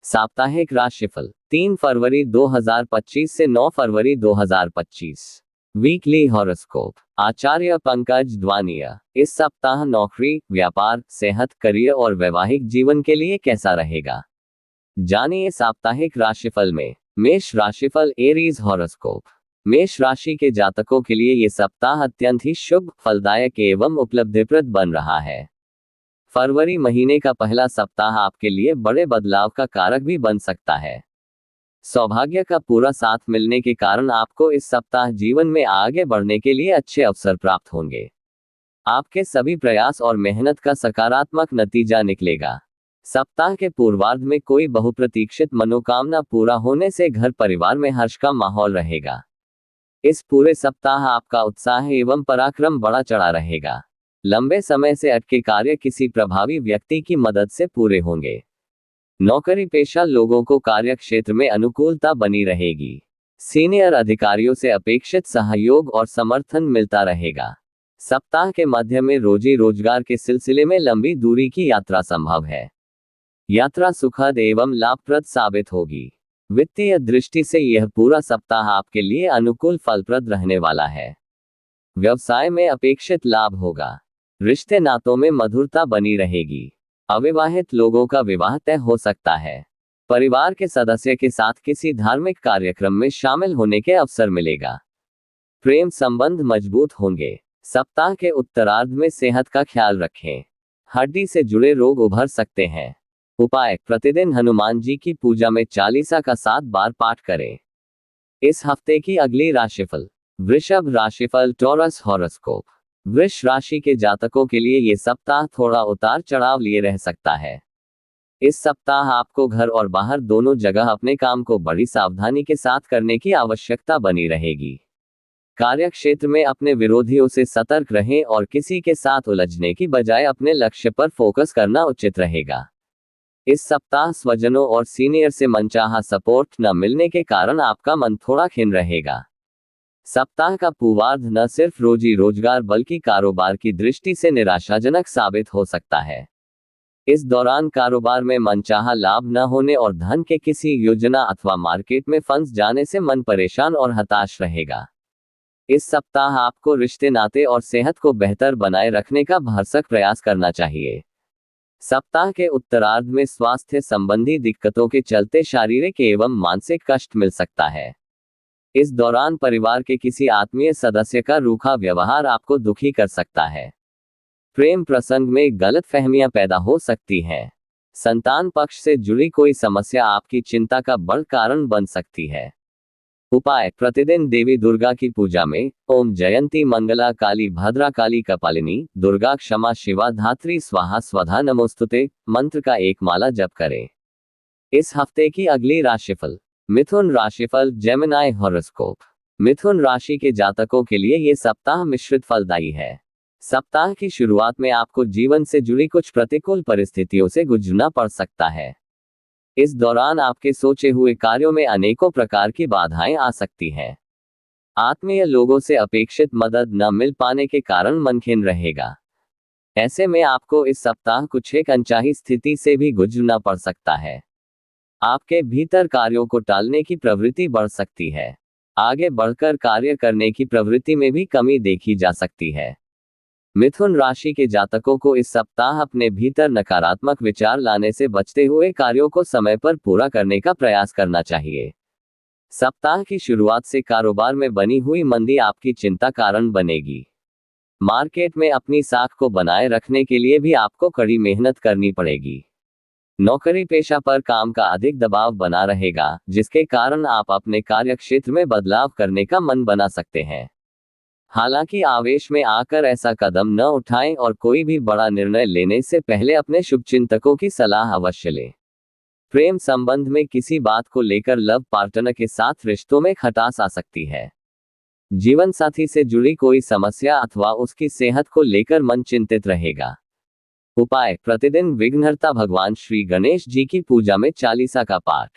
साप्ताहिक राशिफल 3 फरवरी 2025 से 9 फरवरी 2025। वीकली हॉरोस्कोप आचार्य पंकज द्वानिया। इस सप्ताह नौकरी, व्यापार, सेहत, करियर और वैवाहिक जीवन के लिए कैसा रहेगा, जानिए साप्ताहिक राशिफल में। मेष राशिफल एरीज हॉरोस्कोप। मेष राशि के जातकों के लिए ये सप्ताह अत्यंत ही शुभ, फलदायक एवं उपलब्धिप्रद बन रहा है। फरवरी महीने का पहला सप्ताह आपके लिए बड़े बदलाव का कारक भी बन सकता है। सौभाग्य का पूरा साथ मिलने के कारण आपको इस सप्ताह जीवन में आगे बढ़ने के लिए अच्छे अवसर प्राप्त होंगे। आपके सभी प्रयास और मेहनत का सकारात्मक नतीजा निकलेगा। सप्ताह के पूर्वार्ध में कोई बहुप्रतीक्षित मनोकामना पूरा होने से घर परिवार में हर्ष का माहौल रहेगा। इस पूरे सप्ताह आपका उत्साह एवं पराक्रम बढ़ा चढ़ा रहेगा। लंबे समय से अटके कार्य किसी प्रभावी व्यक्ति की मदद से पूरे होंगे। नौकरी पेशा लोगों को कार्य क्षेत्र में अनुकूलता बनी रहेगी। सीनियर अधिकारियों से अपेक्षित सहयोग और समर्थन मिलता रहेगा। सप्ताह के मध्य में रोजी रोजगार के सिलसिले में लंबी दूरी की यात्रा संभव है। यात्रा सुखद एवं लाभप्रद साबित होगी। वित्तीय दृष्टि से यह पूरा सप्ताह आपके लिए अनुकूल फलप्रद रहने वाला है। व्यवसाय में अपेक्षित लाभ होगा। रिश्ते नातों में मधुरता बनी रहेगी। अविवाहित लोगों का विवाह तय हो सकता है। परिवार के सदस्य के साथ किसी धार्मिक कार्यक्रम में शामिल होने के अवसर मिलेगा। प्रेम संबंध मजबूत होंगे। सप्ताह के उत्तरार्ध में सेहत का ख्याल रखें। हड्डी से जुड़े रोग उभर सकते हैं। उपाय: प्रतिदिन हनुमान जी की पूजा में चालीसा का 7 बार पाठ करें। इस हफ्ते की अगली राशिफल वृषभ राशिफल टॉरस हॉरोस्कोप। वृष राशि के जातकों के लिए ये सप्ताह थोड़ा उतार चढ़ाव लिए रह सकता है। इस सप्ताह आपको घर और बाहर दोनों जगह अपने काम को बड़ी सावधानी के साथ करने की आवश्यकता बनी रहेगी। कार्य क्षेत्र में अपने विरोधियों से सतर्क रहें और किसी के साथ उलझने की बजाय अपने लक्ष्य पर फोकस करना उचित रहेगा। इस सप्ताह स्वजनों और सीनियर से मनचाहा सपोर्ट न मिलने के कारण आपका मन थोड़ा खिन्न रहेगा। सप्ताह का पूर्वार्ध न सिर्फ रोजी रोजगार बल्कि कारोबार की दृष्टि से निराशाजनक साबित हो सकता है। इस दौरान कारोबार में मनचाहा लाभ न होने और धन के किसी योजना अथवा मार्केट में फंस जाने से मन परेशान और हताश रहेगा। इस सप्ताह आपको रिश्ते नाते और सेहत को बेहतर बनाए रखने का भरसक प्रयास करना चाहिए। सप्ताह के उत्तरार्ध में स्वास्थ्य संबंधी दिक्कतों के चलते शारीरिक एवं मानसिक कष्ट मिल सकता है। इस दौरान परिवार के किसी आत्मीय सदस्य का रूखा व्यवहार आपको दुखी कर सकता है। प्रेम प्रसंग में गलतफहमियां पैदा हो सकती हैं। संतान पक्ष से जुड़ी कोई समस्या आपकी चिंता का बड़ा कारण बन सकती है। उपाय: प्रतिदिन देवी दुर्गा की पूजा में ओम जयंती मंगला काली भद्रा काली कपालिनी दुर्गा क्षमा शिवा धात्री स्वाहा स्वधा नमोस्तुते मंत्र का 1 माला जप करें। इस हफ्ते की अगली राशिफल मिथुन राशिफल जेमिनी हॉरोस्कोप। मिथुन राशि के जातकों के लिए ये सप्ताह मिश्रित फलदायी है। सप्ताह की शुरुआत में आपको जीवन से जुड़ी कुछ प्रतिकूल परिस्थितियों से गुजरना पड़ सकता है। इस दौरान आपके सोचे हुए कार्यों में अनेकों प्रकार की बाधाएं आ सकती हैं। आत्मीय लोगों से अपेक्षित मदद न मिल पाने के कारण मन खिन्न रहेगा। ऐसे में आपको इस सप्ताह कुछ एक अनचाही स्थिति से भी गुजरना पड़ सकता है। आपके भीतर कार्यों को टालने की प्रवृत्ति बढ़ सकती है। आगे बढ़कर कार्य करने की प्रवृत्ति में भी कमी देखी जा सकती है। मिथुन राशि के जातकों को इस सप्ताह अपने भीतर नकारात्मक विचार लाने से बचते हुए कार्यों को समय पर पूरा करने का प्रयास करना चाहिए। सप्ताह की शुरुआत से कारोबार में बनी हुई मंदी आपकी चिंता कारण बनेगी। मार्केट में अपनी साख को बनाए रखने के लिए भी आपको कड़ी मेहनत करनी पड़ेगी। नौकरी पेशा पर काम का अधिक दबाव बना रहेगा, जिसके कारण आप अपने कार्य क्षेत्र में बदलाव करने का मन बना सकते हैं। हालांकि आवेश में आकर ऐसा कदम न उठाएं और कोई भी बड़ा निर्णय लेने से पहले अपने शुभचिंतकों की सलाह अवश्य लें। प्रेम संबंध में किसी बात को लेकर लव पार्टनर के साथ रिश्तों में खटास आ सकती है। जीवन साथी से जुड़ी कोई समस्या अथवा उसकी सेहत को लेकर मन चिंतित रहेगा। उपाय: प्रतिदिन विघ्नहर्ता भगवान श्री गणेश जी की पूजा में चालीसा का पाठ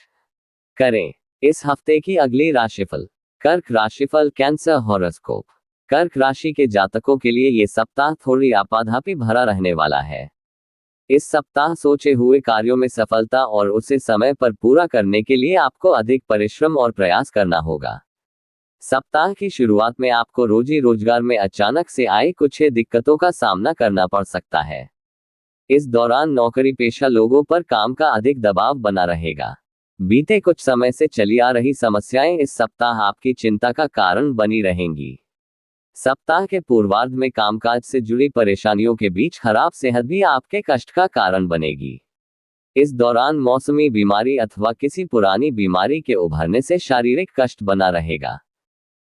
करें। इस हफ्ते की अगली राशिफल कर्क राशिफल कैंसर हॉरोस्कोप। कर्क राशि के जातकों के लिए ये सप्ताह थोड़ी आपाधापी भरा रहने वाला है। इस सप्ताह सोचे हुए कार्यों में सफलता और उसे समय पर पूरा करने के लिए आपको अधिक परिश्रम और प्रयास करना होगा। सप्ताह की शुरुआत में आपको रोजी रोजगार में अचानक से आए कुछ दिक्कतों का सामना करना पड़ सकता है। इस दौरान नौकरी पेशा लोगों पर काम का अधिक दबाव बना रहेगा। बीते कुछ समय से चली आ रही समस्याएं इस सप्ताह आपकी चिंता का कारण बनी रहेंगी। सप्ताह के पूर्वार्ध में कामकाज से जुड़ी परेशानियों के बीच खराब सेहत भी आपके कष्ट का कारण बनेगी। इस दौरान मौसमी बीमारी अथवा किसी पुरानी बीमारी के उभरने से शारीरिक कष्ट बना रहेगा।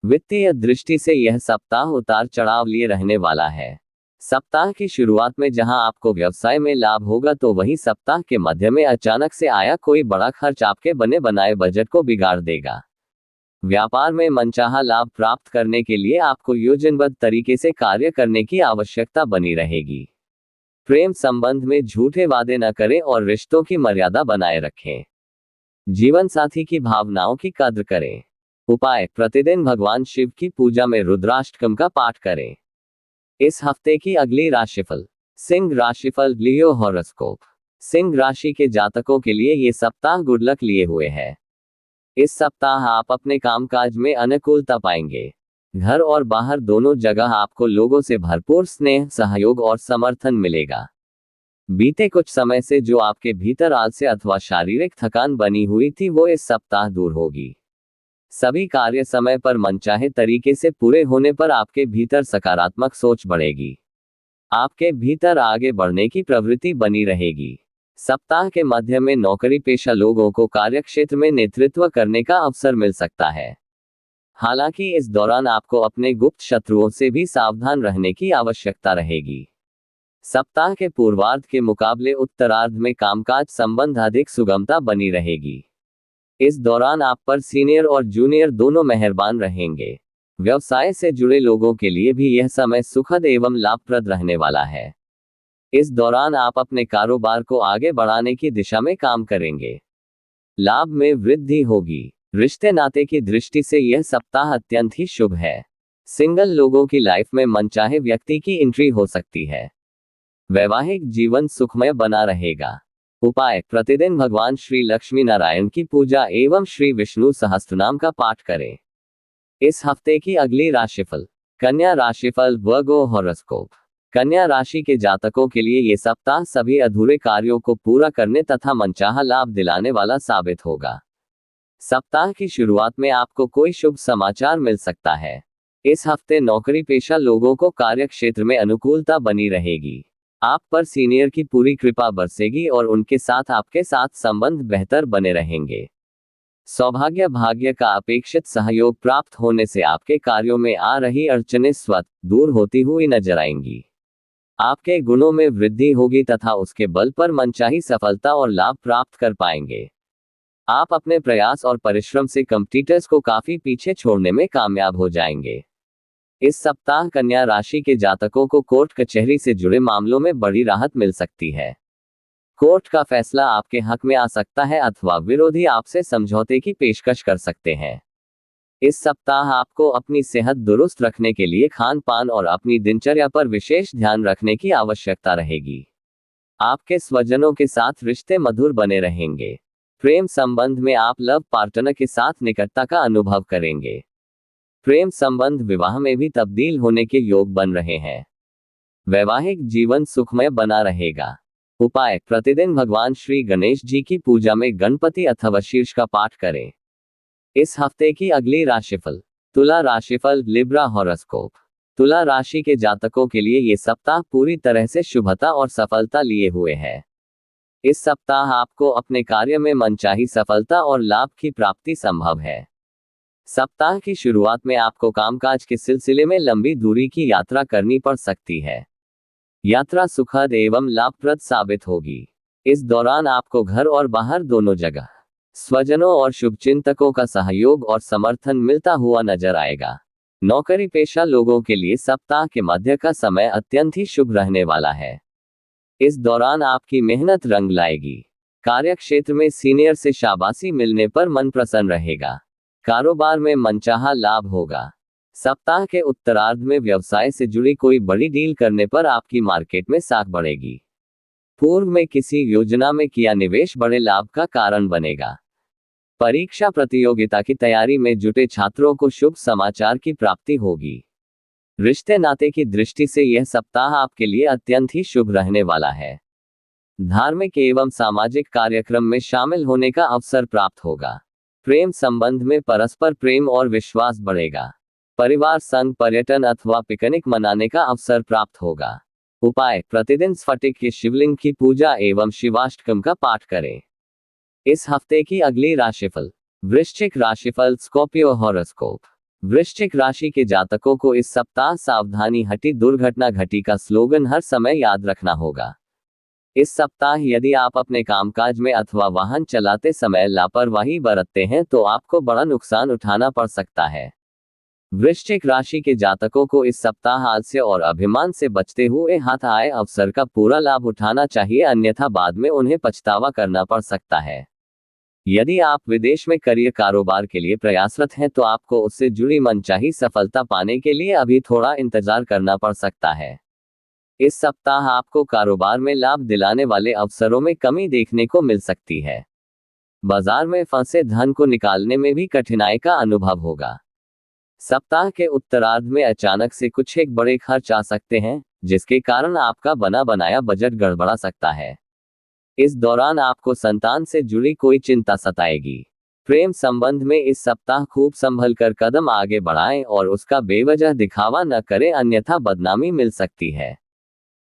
वित्तीय दृष्टि से यह सप्ताह उतार चढ़ाव लिए रहने वाला है। सप्ताह की शुरुआत में जहां आपको व्यवसाय में लाभ होगा, तो वहीं सप्ताह के मध्य में अचानक से आया कोई बड़ा खर्च आपके बने बनाए बजट को बिगाड़ देगा। व्यापार में मनचाहा लाभ प्राप्त करने के लिए आपको योजनाबद्ध तरीके से कार्य करने की आवश्यकता बनी रहेगी। प्रेम संबंध में झूठे वादे न करें और रिश्तों की मर्यादा बनाए रखें। जीवन साथी की भावनाओं की कद्र करें। उपाय: प्रतिदिन भगवान शिव की पूजा में रुद्राष्टकम का पाठ करें। इस हफ्ते की अगली राशिफल। सिंह राशिफल, लियो हॉरोस्कोप। सिंह राशि के जातकों के लिए ये सप्ताह गुड लक लिए हुए है। इस सप्ताह आप अपने कामकाज में अनुकूलता पाएंगे। घर और बाहर दोनों जगह आपको लोगों से भरपूर स्नेह, सहयोग और समर्थन मिलेगा। बीते कुछ समय से जो आपके भीतर आलस्य अथवा शारीरिक थकान बनी हुई थी, वो इस सप्ताह दूर होगी। सभी कार्य समय पर मनचाहे तरीके से पूरे होने पर आपके भीतर सकारात्मक सोच बढ़ेगी। आपके भीतर आगे बढ़ने की प्रवृत्ति बनी रहेगी। सप्ताह के मध्य में नौकरी पेशा लोगों को कार्यक्षेत्र में नेतृत्व करने का अवसर मिल सकता है। हालांकि इस दौरान आपको अपने गुप्त शत्रुओं से भी सावधान रहने की आवश्यकता रहेगी। सप्ताह के पूर्वार्ध के मुकाबले उत्तरार्ध में कामकाज संबंध अधिक सुगमता बनी रहेगी। इस दौरान आप पर सीनियर और जूनियर दोनों मेहरबान रहेंगे। व्यवसाय से जुड़े लोगों के लिए भी यह समय सुखद एवं लाभप्रद रहने वाला है। इस दौरान आप अपने कारोबार को आगे बढ़ाने की दिशा में काम करेंगे। लाभ में वृद्धि होगी। रिश्ते नाते की दृष्टि से यह सप्ताह अत्यंत ही शुभ है। सिंगल लोगों की लाइफ में मनचाहे व्यक्ति की एंट्री हो सकती है। वैवाहिक जीवन सुखमय बना रहेगा। उपाय: प्रतिदिन भगवान श्री लक्ष्मी नारायण की पूजा एवं श्री विष्णु सहस्त्रनाम का पाठ करें। इस हफ्ते की अगली राशिफल। कन्या राशिफल, वर्गो हॉरोस्कोप। कन्या राशि के जातकों के लिए ये सप्ताह सभी अधूरे कार्यों को पूरा करने तथा मनचाहा लाभ दिलाने वाला साबित होगा। सप्ताह की शुरुआत में आपको कोई शुभ समाचार मिल सकता है। इस हफ्ते नौकरी पेशा लोगों को कार्य क्षेत्र में अनुकूलता बनी रहेगी। आप पर सीनियर की पूरी कृपा बरसेगी और उनके साथ आपके साथ संबंध बेहतर बने रहेंगे। सौभाग्य भाग्य का अपेक्षित सहयोग प्राप्त होने से आपके कार्यों में आ रही अड़चनें स्वतः दूर होती हुई नजर आएंगी। आपके गुणों में वृद्धि होगी तथा उसके बल पर मनचाही सफलता और लाभ प्राप्त कर पाएंगे। आप अपने प्रयास और परिश्रम से कॉम्पिटिटर्स को काफी पीछे छोड़ने में कामयाब हो जाएंगे। इस सप्ताह कन्या राशि के जातकों को कोर्ट कचहरी से जुड़े मामलों में बड़ी राहत मिल सकती है। कोर्ट का फैसला आपके हक में आ सकता है अथवा विरोधी आपसे समझौते की पेशकश कर सकते हैं। इस सप्ताह आपको अपनी सेहत दुरुस्त रखने के लिए खान पान और अपनी दिनचर्या पर विशेष ध्यान रखने की आवश्यकता रहेगी। आपके स्वजनों के साथ रिश्ते मधुर बने रहेंगे। प्रेम संबंध में आप लव पार्टनर के साथ निकटता का अनुभव करेंगे। प्रेम संबंध विवाह में भी तब्दील होने के योग बन रहे हैं। वैवाहिक जीवन सुखमय बना रहेगा। उपाय: प्रतिदिन भगवान श्री गणेश जी की पूजा में गणपति अथवा शीर्ष का पाठ करें। इस हफ्ते की अगली राशिफल। तुला राशिफल, लिब्रा हॉरोस्कोप। तुला राशि के जातकों के लिए ये सप्ताह पूरी तरह से शुभता और सफलता लिए हुए है। इस सप्ताह आपको अपने कार्य में मनचाही सफलता और लाभ की प्राप्ति संभव है। सप्ताह की शुरुआत में आपको कामकाज के सिलसिले में लंबी दूरी की यात्रा करनी पड़ सकती है। यात्रा सुखद एवं लाभप्रद साबित होगी। इस दौरान आपको घर और बाहर दोनों जगह स्वजनों और शुभचिंतकों का सहयोग और समर्थन मिलता हुआ नजर आएगा। नौकरी पेशा लोगों के लिए सप्ताह के मध्य का समय अत्यंत ही शुभ रहने वाला है। इस दौरान आपकी मेहनत रंग लाएगी। कार्य क्षेत्र में सीनियर से शाबाशी मिलने पर मन प्रसन्न रहेगा। कारोबार में मनचाहा लाभ होगा। सप्ताह के उत्तरार्ध में व्यवसाय से जुड़ी कोई बड़ी डील करने पर आपकी मार्केट में साख बढ़ेगी। पूर्व में किसी योजना में किया निवेश बड़े लाभ का कारण बनेगा। परीक्षा प्रतियोगिता की तैयारी में जुटे छात्रों को शुभ समाचार की प्राप्ति होगी। रिश्ते नाते की दृष्टि से यह सप्ताह आपके लिए अत्यंत ही शुभ रहने वाला है। धार्मिक एवं सामाजिक कार्यक्रम में शामिल होने का अवसर प्राप्त होगा। प्रेम संबंध में परस्पर प्रेम और विश्वास बढ़ेगा। परिवार संग पर्यटन अथवा पिकनिक मनाने का अवसर प्राप्त होगा। उपाय: प्रतिदिन स्फटिक के शिवलिंग की पूजा एवं शिवाष्टकम का पाठ करें। इस हफ्ते की अगली राशिफल। वृश्चिक राशिफल, स्कॉर्पियो हॉरोस्कोप। वृश्चिक राशि के जातकों को इस सप्ताह सावधानी हटी दुर्घटना घटी का स्लोगन हर समय याद रखना होगा। इस सप्ताह यदि आप अपने कामकाज में अथवा वाहन चलाते समय लापरवाही बरतते हैं तो आपको बड़ा नुकसान उठाना पड़ सकता है। वृश्चिक राशि के जातकों को इस सप्ताह आलस्य और अभिमान से बचते हुए हाथ आए अवसर का पूरा लाभ उठाना चाहिए, अन्यथा बाद में उन्हें पछतावा करना पड़ सकता है। यदि आप विदेश में करियर कारोबार के लिए प्रयासरत हैं तो आपको उससे जुड़ी मनचाही सफलता पाने के लिए अभी थोड़ा इंतजार करना पड़ सकता है। इस सप्ताह आपको कारोबार में लाभ दिलाने वाले अवसरों में कमी देखने को मिल सकती है। बाजार में फंसे धन को निकालने में भी कठिनाई का अनुभव होगा। सप्ताह के उत्तरार्ध में अचानक से कुछ एक बड़े खर्च आ सकते हैं, जिसके कारण आपका बना बनाया बजट गड़बड़ा सकता है। इस दौरान आपको संतान से जुड़ी कोई चिंता सताएगी। प्रेम संबंध में इस सप्ताह खूब संभल कर कदम आगे बढ़ाएं और उसका बेवजह दिखावा न करें, अन्यथा बदनामी मिल सकती है।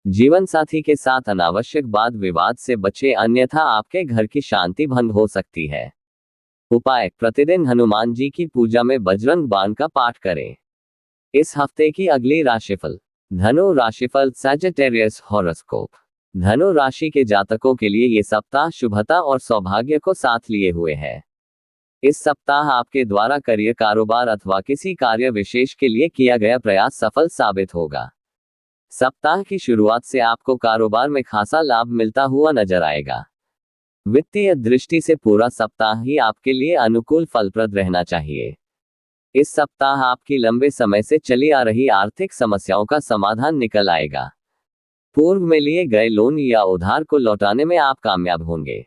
जीवन साथी के साथ अनावश्यक वाद विवाद से बचें, अन्यथा आपके घर की शांति भंग हो सकती है। उपाय: प्रतिदिन हनुमान जी की पूजा में बजरंग बाण का पाठ करें। इस हफ्ते की अगली राशिफल। धनु राशिफल, सैजिटेरियस हॉरोस्कोप। धनु राशि के जातकों के लिए ये सप्ताह शुभता और सौभाग्य को साथ लिए हुए है। इस सप्ताह आपके द्वारा करियर कारोबार अथवा किसी कार्य विशेष के लिए किया गया प्रयास सफल साबित होगा। सप्ताह की शुरुआत से आपको कारोबार में खासा लाभ मिलता हुआ नजर आएगा। वित्तीय दृष्टि से पूरा सप्ताह ही आपके लिए अनुकूल फलप्रद रहना चाहिए। इस सप्ताह आपकी लंबे समय से चली आ रही आर्थिक समस्याओं का समाधान निकल आएगा। पूर्व में लिए गए लोन या उधार को लौटाने में आप कामयाब होंगे।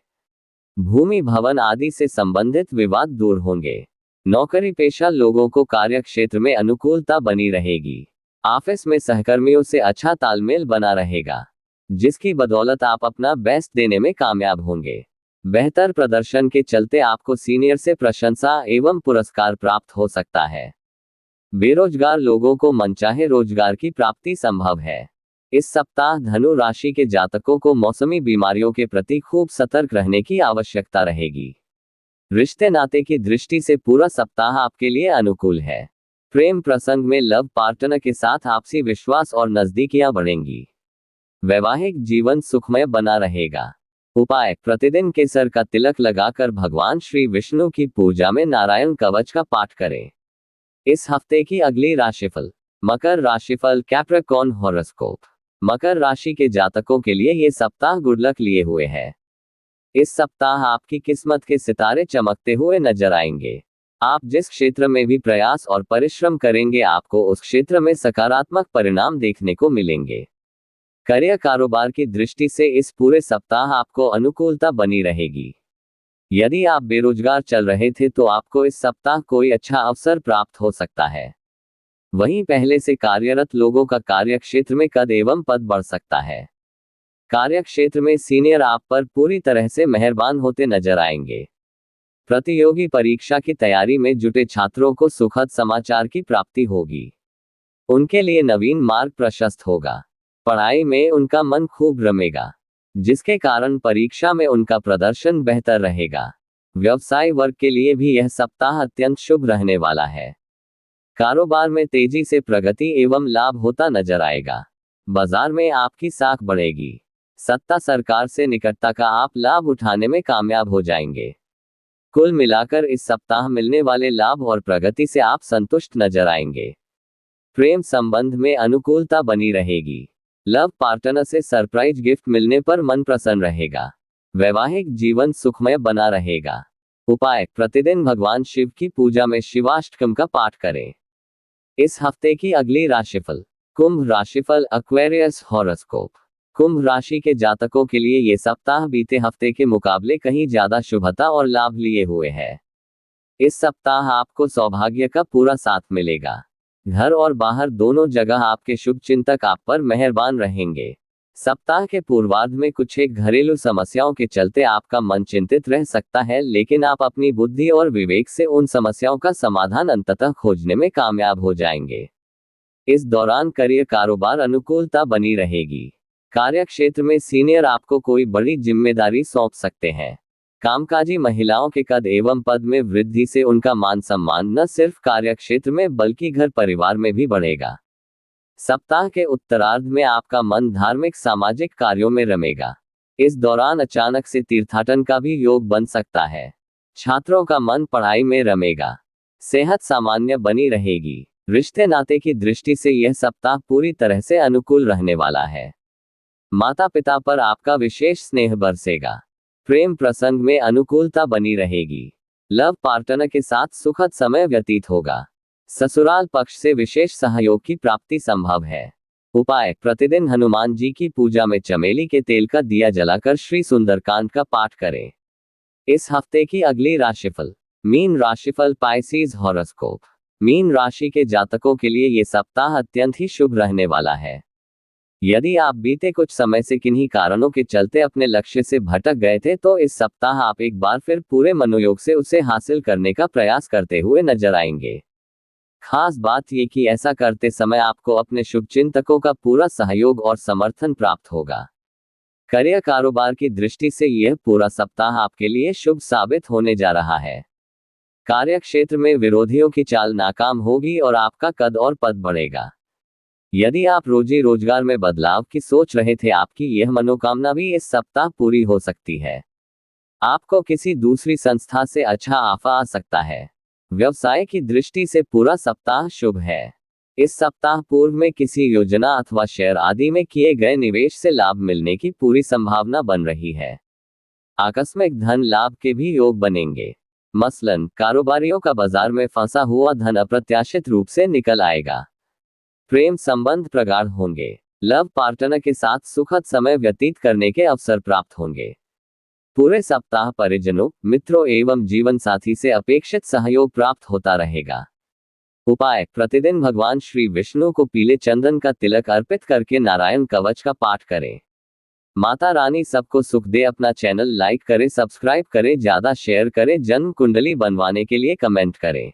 भूमि भवन आदि से संबंधित विवाद दूर होंगे। नौकरी पेशा लोगों को कार्य क्षेत्र में अनुकूलता बनी रहेगी। ऑफिस में सहकर्मियों से अच्छा तालमेल बना रहेगा, जिसकी बदौलत आप अपना बेस्ट देने में कामयाब होंगे। बेहतर प्रदर्शन के चलते आपको सीनियर से प्रशंसा एवं पुरस्कार प्राप्त हो सकता है। बेरोजगार लोगों को मनचाहे रोजगार की प्राप्ति संभव है। इस सप्ताह धनु राशि के जातकों को मौसमी बीमारियों के प्रति खूब सतर्क रहने की आवश्यकता रहेगी। रिश्ते नाते की दृष्टि से पूरा सप्ताह आपके लिए अनुकूल है। प्रेम प्रसंग में लव पार्टनर के साथ आपसी विश्वास और नजदीकियां बढ़ेंगी। वैवाहिक जीवन सुखमय बना रहेगा। उपाय: प्रतिदिन केसर का तिलक लगाकर भगवान श्री विष्णु की पूजा में नारायण कवच का पाठ करें। इस हफ्ते की अगली राशिफल। मकर राशिफल, कैप्रिकॉर्न हॉरोस्कोप। मकर राशि के जातकों के लिए ये सप्ताह गुड लक लिए हुए है। इस सप्ताह आपकी किस्मत के सितारे चमकते हुए नजर आएंगे। आप जिस क्षेत्र में भी प्रयास और परिश्रम करेंगे आपको उस क्षेत्र में सकारात्मक परिणाम देखने को मिलेंगे। करियर कारोबार की दृष्टि से इस पूरे सप्ताह आपको अनुकूलता बनी रहेगी। यदि आप बेरोजगार चल रहे थे तो आपको इस सप्ताह कोई अच्छा अवसर प्राप्त हो सकता है। वहीं पहले से कार्यरत लोगों का कार्य क्षेत्र में कद एवं पद बढ़ सकता है। कार्य क्षेत्र में सीनियर आप पर पूरी तरह से मेहरबान होते नजर आएंगे। प्रतियोगी परीक्षा की तैयारी में जुटे छात्रों को सुखद समाचार की प्राप्ति होगी। उनके लिए नवीन मार्ग प्रशस्त होगा। पढ़ाई में उनका मन खूब रमेगा, जिसके कारण परीक्षा में उनका प्रदर्शन बेहतर रहेगा। व्यवसाय वर्ग के लिए भी यह सप्ताह अत्यंत शुभ रहने वाला है। कारोबार में तेजी से प्रगति एवं लाभ होता नजर आएगा। बाजार में आपकी साख बढ़ेगी। सत्ता सरकार से निकटता का आप लाभ उठाने में कामयाब हो जाएंगे। कुल मिलाकर इस सप्ताह मिलने वाले लाभ और प्रगति से आप संतुष्ट नजर आएंगे। प्रेम संबंध में अनुकूलता बनी रहेगी। लव पार्टनर से सरप्राइज गिफ्ट मिलने पर मन प्रसन्न रहेगा। वैवाहिक जीवन सुखमय बना रहेगा। उपाय: प्रतिदिन भगवान शिव की पूजा में शिवाष्टकम का पाठ करें। इस हफ्ते की अगली राशिफल। कुंभ राशिफल, एक्वेरियस हॉरोस्कोप। कुंभ राशि के जातकों के लिए ये सप्ताह बीते हफ्ते के मुकाबले कहीं ज्यादा शुभता और लाभ लिए हुए है। इस सप्ताह आपको सौभाग्य का पूरा साथ मिलेगा। घर और बाहर दोनों जगह आपके शुभ चिंतक आप पर मेहरबान रहेंगे। सप्ताह के पूर्वार्ध में कुछ एक घरेलू समस्याओं के चलते आपका मन चिंतित रह सकता है, लेकिन आप अपनी बुद्धि और विवेक से उन समस्याओं का समाधान अंततः खोजने में कामयाब हो जाएंगे। इस दौरान करियर कारोबार अनुकूलता बनी रहेगी। कार्यक्षेत्र में सीनियर आपको कोई बड़ी जिम्मेदारी सौंप सकते हैं। कामकाजी महिलाओं के कद एवं पद में वृद्धि से उनका मान सम्मान न सिर्फ कार्यक्षेत्र में बल्कि घर परिवार में भी बढ़ेगा। सप्ताह के उत्तरार्ध में आपका मन धार्मिक सामाजिक कार्यों में रमेगा। इस दौरान अचानक से तीर्थाटन का भी योग बन सकता है। छात्रों का मन पढ़ाई में रमेगा। सेहत सामान्य बनी रहेगी। रिश्ते नाते की दृष्टि से यह सप्ताह पूरी तरह से अनुकूल रहने वाला है। माता पिता पर आपका विशेष स्नेह बरसेगा। प्रेम प्रसंग में अनुकूलता बनी रहेगी। लव पार्टनर के साथ सुखद समय व्यतीत होगा। ससुराल पक्ष से विशेष सहयोग की प्राप्ति संभव है। उपाय: प्रतिदिन हनुमान जी की पूजा में चमेली के तेल का दिया जलाकर श्री सुंदरकांड का पाठ करें। इस हफ्ते की अगली राशिफल। मीन राशिफल पाइसेस हॉरोस्कोप। मीन राशि के जातकों के लिए ये सप्ताह अत्यंत ही शुभ रहने वाला है। यदि आप बीते कुछ समय से किन्हीं कारणों के चलते अपने लक्ष्य से भटक गए थे, तो इस सप्ताह आप एक बार फिर पूरे मनोयोग से उसे हासिल करने का प्रयास करते हुए नजर आएंगे। खास बात यह कि ऐसा करते समय आपको अपने शुभचिंतकों का पूरा सहयोग और समर्थन प्राप्त होगा। करियर कारोबार की दृष्टि से यह पूरा सप्ताह आपके लिए शुभ साबित होने जा रहा है। कार्यक्षेत्र में विरोधियों की चाल नाकाम होगी और आपका कद और पद बढ़ेगा। यदि आप रोजी रोजगार में बदलाव की सोच रहे थे, आपकी यह मनोकामना भी इस सप्ताह पूरी हो सकती है। आपको किसी दूसरी संस्था से अच्छा ऑफर आ सकता है। व्यवसाय की दृष्टि से पूरा सप्ताह शुभ है। इस सप्ताह पूर्व में किसी योजना अथवा शेयर आदि में किए गए निवेश से लाभ मिलने की पूरी संभावना बन रही है। आकस्मिक धन लाभ के भी योग बनेंगे। मसलन कारोबारियों का बाजार में फंसा हुआ धन अप्रत्याशित रूप से निकल आएगा। प्रेम संबंध प्रगाढ़ होंगे। लव पार्टनर के साथ सुखद समय व्यतीत करने के अवसर प्राप्त होंगे। पूरे सप्ताह परिजनों, मित्रों एवं जीवन साथी से अपेक्षित सहयोग प्राप्त होता रहेगा। उपाय: प्रतिदिन भगवान श्री विष्णु को पीले चंदन का तिलक अर्पित करके नारायण कवच का पाठ करें। माता रानी सबको सुख दे। अपना चैनल लाइक करें, सब्सक्राइब करें, ज्यादा शेयर करें, जन्म कुंडली बनवाने के लिए कमेंट करें।